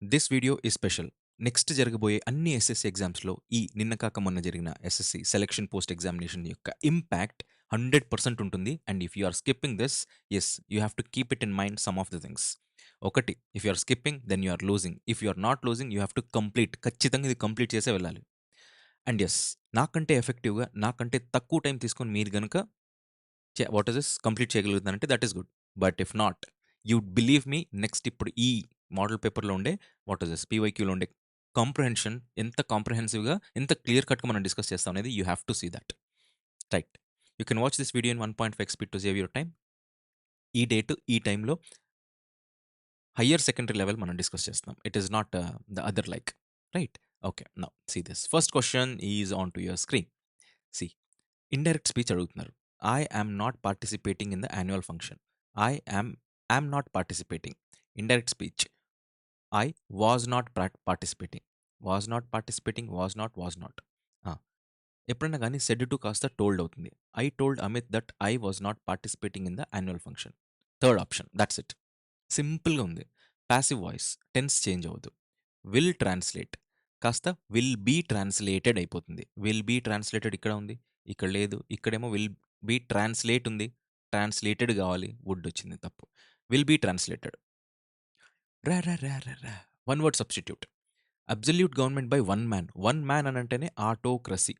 This video is special. Next జరగబోయే అన్ని SSC ఎగ్జామ్స్‌లో ఈ నిన్న కాక మొన్న జరిగిన ఎస్ఎస్‌సి సెలక్షన్ పోస్ట్ ఎగ్జామినేషన్ యొక్క ఇంపాక్ట్ 100% ఉంటుంది. And if you are skipping this, yes, you have to keep it in mind some of the things. ఒకటి, if you are skipping then you are losing. If you are not losing you have to complete. ఖచ్చితంగా ఇది complete చేసే వెళ్ళాలి. And yes, నాకంటే ఎఫెక్టివ్‌గా, నాకంటే తక్కువ time తీసుకొని మీరు గనుక వాట్ ఇస్ దిస్ కంప్లీట్ చేయగలుగుతున్నానంటే that is good. But if not, you believe me, next ఇప్పుడు ఈ మోడల్ పేపర్‌లో ఉండే వాట్ ఇస్ దిస్ పీవైక్యూలో ఉండే కాంప్రహెన్షన్ ఎంత కాంప్రహెన్సివ్‌గా, ఎంత క్లియర్ కట్‌గా మనం డిస్కస్ చేస్తాం అనేది you have to see that. Right. You can watch this video in 1.5 speed to save your time. ఈ డేట్, ఈ టైంలో హయ్యర్ సెకండరీ లెవెల్ మనం డిస్కస్ చేస్తున్నాం. It is not the other like. Right. Okay. Now see this. First question is on to your screen. See, indirect speech అడుగుతున్నారు. I am not participating in the annual function. I am not participating. Indirect speech. I was not participating. Was not. ఎప్పుడైనా కానీ said to కాస్త told అవుతుంది. I told Amit that I was not participating in the annual function. Third option, that's it. సింపుల్గా ఉంది. Passive voice, tense change అవ్వదు. Will translate కాస్త will be translated అయిపోతుంది. Will be translated ఇక్కడ ఉంది, ఇక్కడ లేదు. ఇక్కడేమో విల్ బీ ట్రాన్స్లేట్ ఉంది, ట్రాన్స్లేటెడ్ కావాలి, వుడ్ వచ్చింది తప్పు. Will be translated. రా రా రా రా రా. One word substitute. Absolute government by one man. One man అని అంటేనే ఆటోక్రసీ.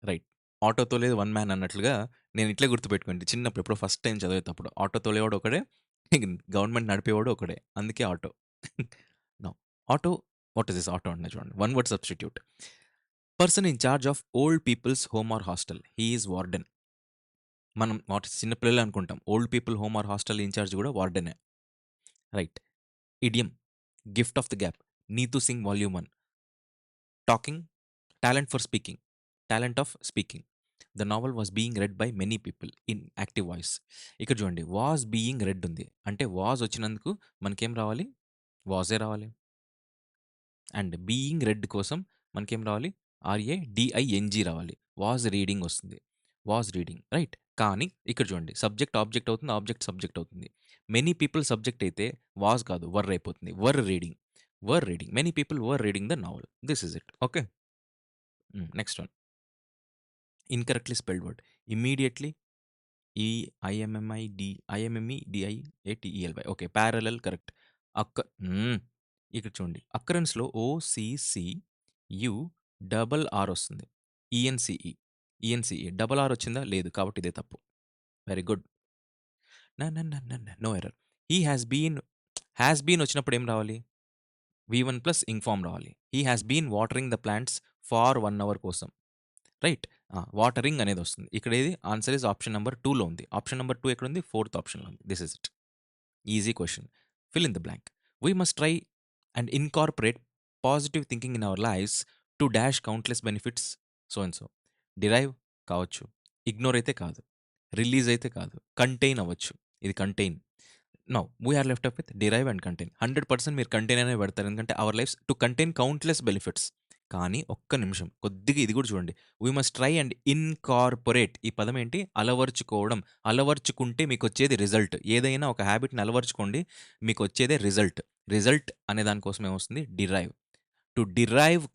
రైట్. ఆటో తోలేది వన్ మ్యాన్ అన్నట్లుగా నేను ఇట్లే గుర్తుపెట్టుకోండి. చిన్నప్పుడు ఎప్పుడో ఫస్ట్ టైం చదివేటప్పుడు ఆటో తోలేవాడు ఒకడే, గవర్నమెంట్ నడిపేవాడు ఒకడే. అందుకే auto. No. Auto, what is this auto అంటే చూడండి. One word substitute. Person in charge of old people's home or hostel. He is warden. మనం వాట్ చిన్నపిల్లలు అనుకుంటాం. Old people home or hostel in charge కూడా వార్డెనే. Right. Idiom, gift of the gap. Neetu Singh volume 1. Talking, talent for speaking. Talent of speaking. The novel was being read by many people in active voice. ఇక్కడ చూడండి, was being red ఉంది అంటే was వచ్చినందుకు మనకేం రావాలి? వాజే రావాలి. అండ్ బీయింగ్ రెడ్ కోసం మనకేం రావాలి? RADING రావాలి. వాజ్ రీడింగ్ వస్తుంది. Was reading. రైట్. కానీ ఇక్కడ చూడండి, సబ్జెక్ట్ ఆబ్జెక్ట్ అవుతుంది, ఆబ్జెక్ట్ సబ్జెక్ట్ అవుతుంది. మెనీ పీపుల్ సబ్జెక్ట్ అయితే వాజ్ కాదు, వర్ అయిపోతుంది. Were reading. Were reading. Many people were reading the novel. This is it. Okay. Next one. Incorrectly spelled word. Immediately, IMMEDIATELY. Okay. Parallel correct. అక్క ఇక్కడ చూడండి, అక్కరెన్స్‌లో OCCU వస్తుంది. ENCE. ENCE. Double R వచ్చిందా? లేదు. కాబట్టి ఇదే తప్పు. Very good. No error. He has been వచ్చినప్పుడు ఏం రావాలి? V1 ప్లస్ ఇన్ఫార్మ్ రావాలి. He has been watering the plants for 1 hour కోసం. రైట్. వాటరింగ్ అనేది వస్తుంది. ఇక్కడ ఏది ఆన్సర్ ఇస్ ఆప్షన్ నెంబర్ 2లో ఉంది. ఆప్షన్ నెంబర్ 2 ఎక్కడుంది? ఫోర్త్ ఆప్షన్లో ఉంది. This is it. Easy question. Fill in the blank. We must try and incorporate positive thinking in our lives to dash countless benefits so and so. Derive కావచ్చు, ignore అయితే కాదు, release అయితే కాదు, contain అవ్వచ్చు. ఇది contain. Now we are left up with derive and contain. 100% మీరు contain అనే పెడతారు, ఎందుకంటే our lives to contain countless benefits. కానీ ఒక్క నిమిషం కొద్దిగా ఇది కూడా చూడండి. We must try and incorporate. ఈ పదం ఏంటి? అలవర్చుకోవడం. అలవర్చుకుంటే మీకు వచ్చేది రిజల్ట్. ఏదైనా ఒక హ్యాబిట్ని అలవర్చుకోండి, మీకు వచ్చేదే రిజల్ట్. రిజల్ట్ అనే దానికోసం ఏమొస్తుంది? Derive. To derive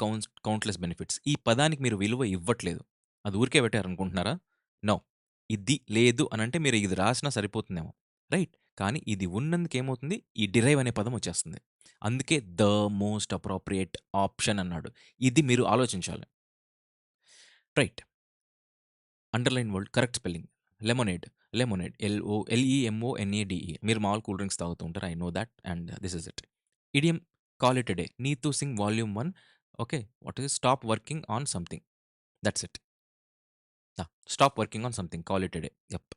countless benefits. ఈ పదానికి మీరు విలువ ఇవ్వట్లేదు. అది ఊరికే పెట్టారనుకుంటున్నారా? నో. ఇది లేదు అనంటే మీరు ఇది రాసినా సరిపోతుందేమో. రైట్. కానీ ఇది ఉన్నందుకు ఏమవుతుంది? ఈ డిరైవ్ అనే పదం వచ్చేస్తుంది. అందుకే ద మోస్ట్ అప్రోప్రియేట్ ఆప్షన్ అన్నాడు. ఇది మీరు ఆలోచించాలి. Right. Underline word correct spelling. Lemonade. Lemonade. LEMONADE. మీరు మామూలు కూల్ డ్రింక్స్ తాగుతూ ఉంటారు. I know that and this is it. Idiom, call it a day. Neetu Singh volume 1. Okay. What is stop working on something. That's it. Stop working on something. Call it a day. Yup.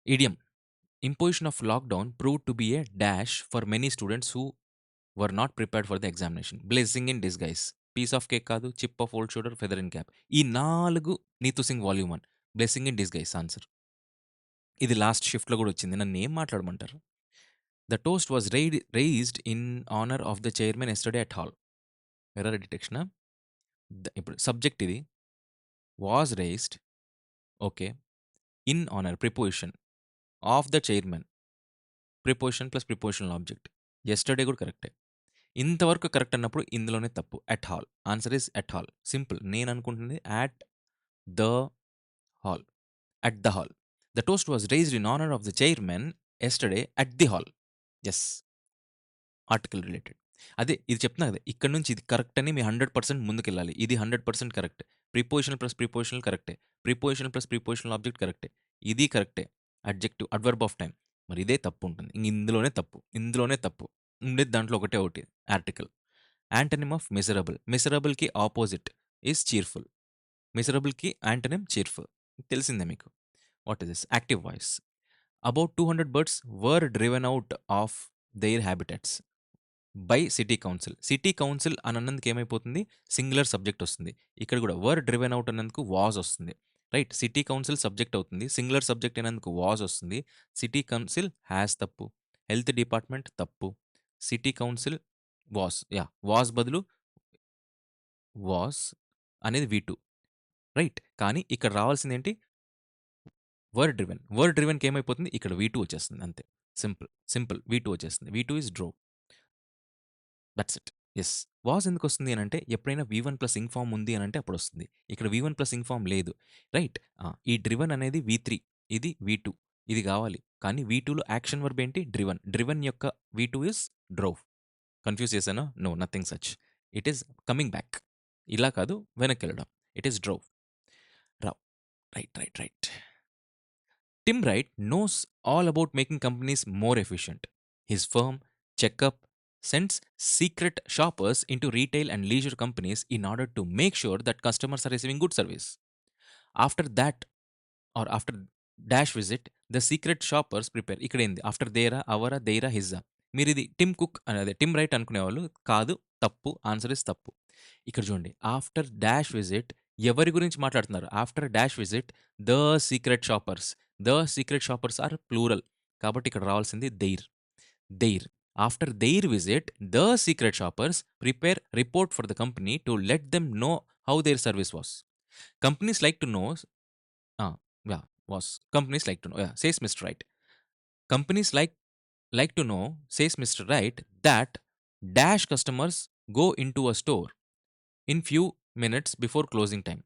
Idiom. Imposition of lockdown proved to be a dash for many students who were not prepared for the examination. Blessing in disguise. Piece of cake కాదు, chip of old sugar, feather in cap. ఈ 4 Neetu Singh volume 1. Blessing in disguise answer. ఇది last షిఫ్ట్‌లో కూడా వచ్చింది. నన్ను ఏం మాట్లాడమంటారు? The toast was raised in honour of the chairman yesterday at hall. Error డిటెక్షనా? ఇప్పుడు సబ్జెక్ట్ ఇది. Was raised. Okay. In honour preposition. Of the chairman. Preposition plus prepositional object. Yesterday గూడా కరెక్టే. ఇంతవరకు కరెక్ట్ అన్నప్పుడు ఇందులోనే తప్పు. At hall. Answer is at hall. Simple. నేననుకుంటుంది at the hall. At the hall. The toast was raised in honour of the chairman yesterday at the hall. Yes. Article related. అదే ఇది చెప్తున్నా కదా! ఇక్కడి నుంచి ఇది కరెక్ట్ అని మీ 100% ముందుకెళ్ళాలి. ఇది 100% కరెక్ట్. ప్రిపోజిషనల్ ప్లస్ ప్రిపోజిషనల్ కరెక్టే. ప్రిపోజిషనల్ ప్లస్ ప్రిపోజిషనల్ ఆబ్జెక్ట్ కరెక్టే. ఇది కరెక్టే. Adjective, adverb of time. మరి ఇదే తప్పు ఉంటుంది. ఇంక ఇందులోనే తప్పు. ఇందులోనే తప్పు. ఉండేది దాంట్లో ఒకటే ఒకటి ఆర్టికల్. Antonym of miserable. మిజరబుల్‌కి ఆపోజిట్ ఈస్ చీర్‌ఫుల్. మిజరబుల్‌కి యాంటోనిమ్ చీర్‌ఫుల్. తెలిసిందే మీకు. What is this? Active voice. About 200 birds were driven out of their habitats by city council. City council అని అన్నందుకు ఏమైపోతుంది? సింగులర్ సబ్జెక్ట్ వస్తుంది. ఇక్కడ కూడా వర్ డ్రివెన్ ఔట్ అన్నందుకు వాస్ వస్తుంది. రైట్. సిటీ కౌన్సిల్ సబ్జెక్ట్ అవుతుంది. సింగులర్ సబ్జెక్ట్ అయినందుకు వాస్ వస్తుంది. సిటీ కౌన్సిల్ హ్యాస్ తప్పు. హెల్త్ డిపార్ట్మెంట్ తప్పు. City council was. Yeah! Was బదులు వాస్ అనేది వి2. రైట్. కానీ ఇక్కడ రావాల్సిందేంటి? వర్ డ్రివెన్. వర్ డ్రివెన్‌కి ఏమైపోతుంది? ఇక్కడ వి2 వచ్చేస్తుంది అంతే. సింపుల్. సింపుల్. వి2 వచ్చేస్తుంది. V two is drove. That's it. Yes. Was ఎందుకొస్తుంది అనంటే ఎప్పుడైనా వి1 ప్లస్ ఇంగ్ ఫార్మ్ ఉంది అనంటే అప్పుడొస్తుంది. ఇక్కడ వి1 ప్లస్ ఇంగ్ ఫార్మ్ లేదు. రైట్. ఈ డ్రివెన్ అనేది వి3. ఇది వి2. ఇది గావాలి. కానీ వి2లో యాక్షన్ వర్బ్ ఏంటి? డ్రివెన్. డ్రివెన్ యొక్క వి2 ఈస్ డ్రోవ్. కన్‌ఫ్యూజ్ చేశానా? No. Nothing such. It is coming back. ఇలా కాదు వెనక్కెళ్ళడం. It is drove. రావ్. Right. Right. Right. Tim Wright knows all about making companies more efficient. His firm, Checkup, sends secret shoppers into retail and leisure companies in order to make sure that customers are receiving good service. After that, or after dash visit the secret shoppers prepare. ఇక్కడేంది after దేరా అవరా దేరా హిజ్జా. మీరు ఇది Tim Cook అదే Tim Wright అనుకునేవాళ్ళు కాదు. తప్పు. ఆన్సర్ ఇస్ తప్పు. ఇక్కడ చూడండి ఆఫ్టర్ డాష్ విజిట్ ఎవరి గురించి మాట్లాడుతున్నారు? After dash visit the secret shoppers. The secret shoppers are plural. కాబట్టి ఇక్కడ రావాల్సింది their. Their. After their visit the secret shoppers prepare report for the company to let them know how their service was. Companies like to know. Yeah, was. Companies like to know. Yeah, says Mr. Right. Companies like to know, says Mr. Right, that dash customers go into a store in few minutes before closing time.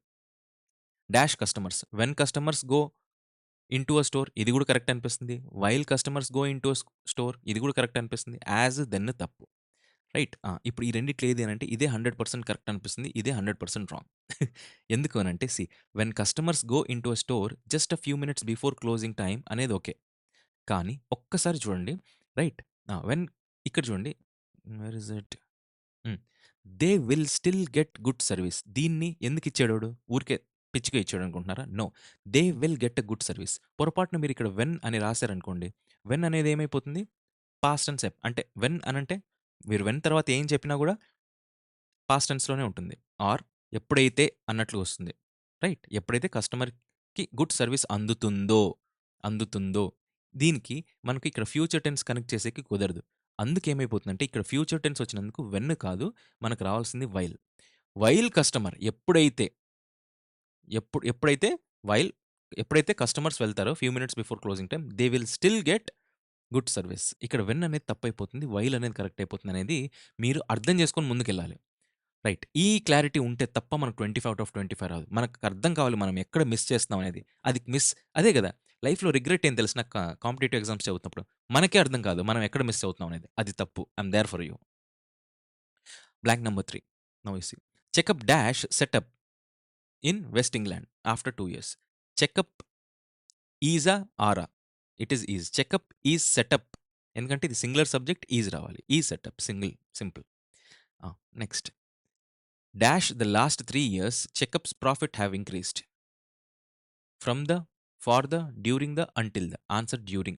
Dash customers. When customers go into a store, ఇది కూడా correct అనిపిస్తుంది. While customers go into store ఇది కూడా correct అనిపిస్తుంది. As then తప్పు. Right. ఇప్పుడు ఈ రెండిట్లో ఏది అనంటే ఇదే 100% కరెక్ట్ అనిపిస్తుంది. ఇదే 100% రాంగ్. ఎందుకు అనంటే when customers go into a store just a few minutes before closing time అనేది ఓకే. కానీ ఒక్కసారి చూడండి. రైట్. వెన్ ఇక్కడ చూడండి. Where is it? They will still get good service. దీన్ని ఎందుకు ఇచ్చాడోడు? ఊరికే పిచ్చిగా ఇచ్చాడు అనుకుంటున్నారా? No. They will get a good service. పొరపాటున మీరు ఇక్కడ వెన్ అని రాశారనుకోండి. వెన్ అనేది ఏమైపోతుంది? పాస్ట్ అండ్ సెప్. అంటే వెన్ అనంటే మీరు వెన్ తర్వాత ఏం చెప్పినా కూడా పాస్ట్ టెన్స్‌లోనే ఉంటుంది. ఆర్ ఎప్పుడైతే అన్నట్లు వస్తుంది. రైట్. ఎప్పుడైతే కస్టమర్‌కి గుడ్ సర్వీస్ అందుతుందో దీనికి మనకి ఇక్కడ ఫ్యూచర్ టెన్స్ కనెక్ట్ చేసేకి కుదరదు. అందుకేమైపోతుందంటే ఇక్కడ ఫ్యూచర్ టెన్స్ వచ్చినందుకు వెన్ కాదు మనకు రావాల్సింది వైల్. వైల్ కస్టమర్ ఎప్పుడైతే వైల్ ఎప్పుడైతే కస్టమర్స్ వెళ్తారో few minutes before closing time they will still get good service. ఇక్కడ వెన్ అనేది తప్పైపోతుంది. వైల్ అనేది కరెక్ట్ అయిపోతుంది అనేది మీరు అర్థం చేసుకొని ముందుకెళ్ళాలి. రైట్. ఈ క్లారిటీ ఉంటే తప్ప మనకు 25 ఔట్ ఆఫ్ 25 రాదు. మనకు అర్థం కావాలి మనం ఎక్కడ మిస్ చేస్తున్నాం అనేది. అది అదే గదా! లైఫ్‌లో రిగ్రెట్ ఏం తెలిసిన కాంపిటీటివ్ ఎగ్జామ్స్ చదువుతున్నప్పుడు మనకే అర్థం కాదు. మనం ఎక్కడ మిస్ అవుతున్నాం అనేది. అది తప్పు. I'm there for you. Blank number 3. Now you see. Checkup dash setup in west England after 2 years. Checkup ఈజా ఆరా? It is is. Checkup is setup. ఎందుకంటే ఇది సింగులర్ సబ్జెక్ట్ ఈజ్ రావాలి. ఈ setup simple. Next. Dash the last 3 years, Checkup's profit have increased. From the, for the, during the, until the. Answer during.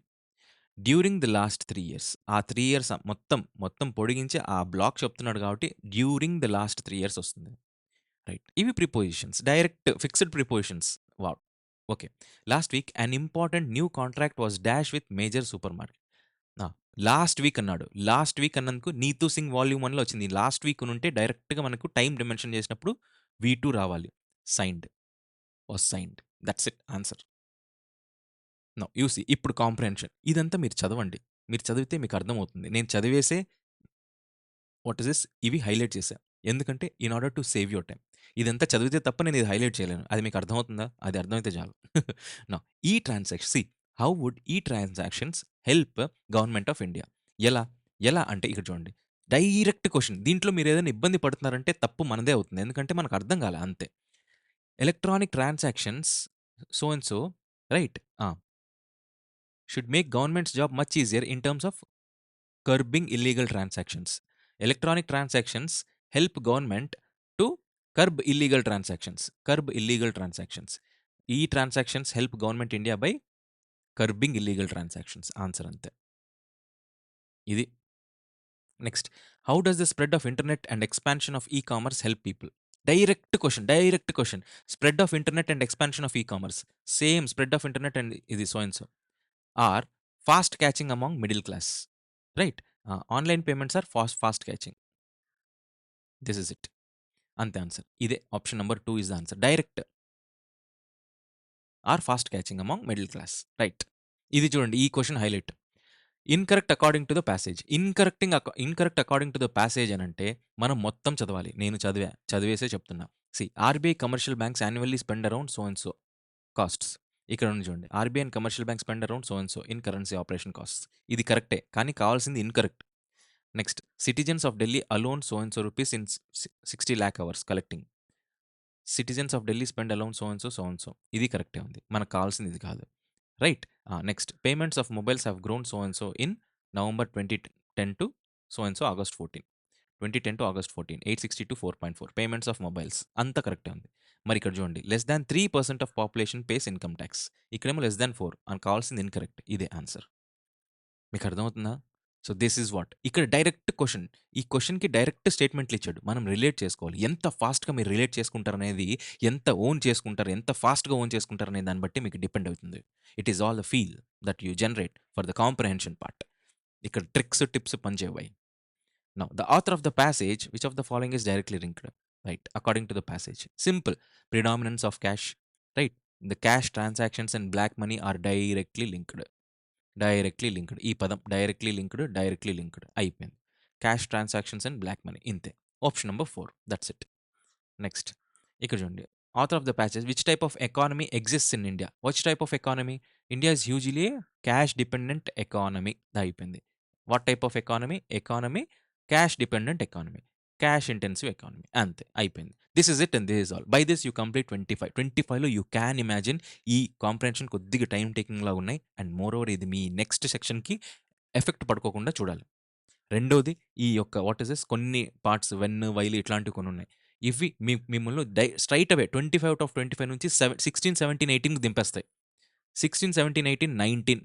During the last 3 years. ఆ 3 years మొత్తం పొడిగించి ఆ black చెప్తున్నాడు కాబట్టి during the last 3 years వస్తుంది. Right. ఇవి prepositions. Direct fixed prepositions. Wow! Okay. Last week an important new contract was dash with major super market. Last week అన్నాడు. Last week అన్నందుకు 'Neetu Singh volume 1'లో వచ్చింది. లాస్ట్ వీక్ నుంటే డైరెక్ట్‌గా మనకు time dimension చేసినప్పుడు వి2 రావాలి. Signed. Was signed. That's it answer. Now you see ఇప్పుడు comprehension. ఇదంతా మీరు చదవండి. మీరు చదివితే మీకు అర్థమవుతుంది. నేను చదివేసే వాట్ ఈస్ దిస్ ఇవి హైలైట్ చేశా. ఎందుకంటే in order to save your time. ఇదంతా చదివితే తప్ప నేను ఇది హైలైట్ చేయలేను. అది మీకు అర్థమవుతుందా? అది అర్థమైతే చాలు. నౌ ఈ ట్రాన్సాక్షన్ హౌ వుడ్ ఈ transactions help government of India? ఎలా? ఎలా అంటే ఇక్కడ చూడండి. Direct question. దీంట్లో మీరేదైనా ఇబ్బంది పడుతున్నారంటే తప్పు మనదే అవుతుంది. ఎందుకంటే మనకు అర్థం కాలే అంతే. Electronic transactions so and so right. Should make governments job much easier in terms of curbing illegal transactions. Electronic transactions help government to curb illegal transactions. Curb illegal transactions. ఈ transactions help government India by curbing illegal transactions. Answer అంతే. ఇది. Next. How does the spread of internet and expansion of e commerce help people? Direct question. Direct question. Spread of internet and expansion of e commerce. Same spread of internet and ఇది so and so are fast catching among middle class. Right. Online payments are fast catching. This is it. అంతే answer. ఇదే option number 2 is the answer. Direct are fast catching among middle class. Right. ఇది చూడండి. ఈ question highlight. Incorrect according to the passage. Incorrect according to the passage అనంటే మనం మొత్తం చదవాలి. నేను చదివేసే చెప్తున్నా. RBI commercial banks annually spend around so and so costs. ఇక్కడ ఉంది చూడండి. RBI and commercial banks spend around so and so in currency operation costs. ఇది కరెక్టే. కానీ కావాల్సింది incorrect. Next. Citizens of Delhi alone so and so rupees in 60 lakh hours collecting. Citizens of Delhi spend alone so and so, so and so. ఇది కరెక్టే ఉంది. మనకు కావాల్సింది ఇది కాదు. Right. Next. Payments of mobiles have grown so and so in November 2010 to so and so August 14. 2010 to August 14. 860 to 4.4 payments of mobiles. అంతా కరెక్టే ఉంది. మరి ఇక్కడ చూడండి. Less than 3% of population pays income tax. ఇక్కడేమో లెస్ దాన్ 4 అని కావాల్సింది incorrect. ఇదే ఆన్సర్. మీకు అర్థమవుతుందా? So, this is what. ఇక్కడ డైరెక్ట్ క్వెషన్. ఈ క్వెషన్‌కి డైరెక్ట్ స్టేట్మెంట్లు ఇచ్చాడు. మనం రిలేట్ చేసుకోవాలి. ఎంత ఫాస్ట్‌గా మీరు రిలేట్ చేసుకుంటారనేది, ఎంత ఓన్ చేసుకుంటారు, ఎంత ఫాస్ట్‌గా ఓన్ చేసుకుంటారనే దాన్ని బట్టి మీకు డిపెండ్ అవుతుంది. It is all the feel that you generate for the comprehension part. ఇక్కడ ట్రిక్స్, టిప్స్ పనిచేయవు. Now the author of the passage which of the following is directly linked? Right. According to the passage. Simple. Predominance of cash. Right. The cash transactions and black money are directly linked. Directly linked. ఈ పదం directly linked అయిపోయింది. Cash transactions and black money ఇంతే. Option number 4 that's it. Next. ఇక్కడ చూడండి. Author of the passage which type of economy exists in India? Which type of economy? India is hugely cash dependent economy. అయిపోయింది. What type of economy? Economy cash dependent economy. Cash intensive economy. అంతే అయిపోయింది. This is it and this is all. By this you complete 25. 25లో you can imagine ఈ comprehension కొద్దిగా time taking లాగా ఉన్నాయి. And more over ఇది మీ next సెక్షన్‌కి effect పడుకోకుండా చూడాలి. రెండోది ఈ యొక్క వాట్ ఈస్ దిస్ కొన్ని పార్ట్స్ వెన్, వైల్ ఇట్లాంటివి కొన్ని ఉన్నాయి. ఇవి మిమ్మల్ని స్ట్రెయిట్ అవే 25/25 నుంచి 16, 17, 18కి దింపేస్తాయి. 16, 17, 18, 19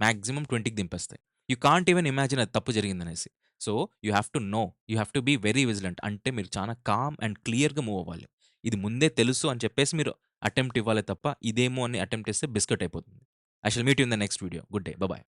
మాక్సిమం 20కి దింపేస్తాయి. యూ కాంట్ ఈవెన్ ఇమాజిన్ అది తప్పు జరిగిందనేసి. So, you have to know. You have to be very vigilant. అంటే మీరు చాలా కామ్ అండ్ క్లియర్‌గా మూవ్ అవ్వాలి. ఇది ముందే తెలుసు అని చెప్పేసి మీరు అటెంప్ట్ ఇవ్వాలే తప్ప, ఇదేమో అని అటెంప్ట్ చేస్తే బిస్కెట్ అయిపోతుంది. I shall meet you in the next video. Good day. By.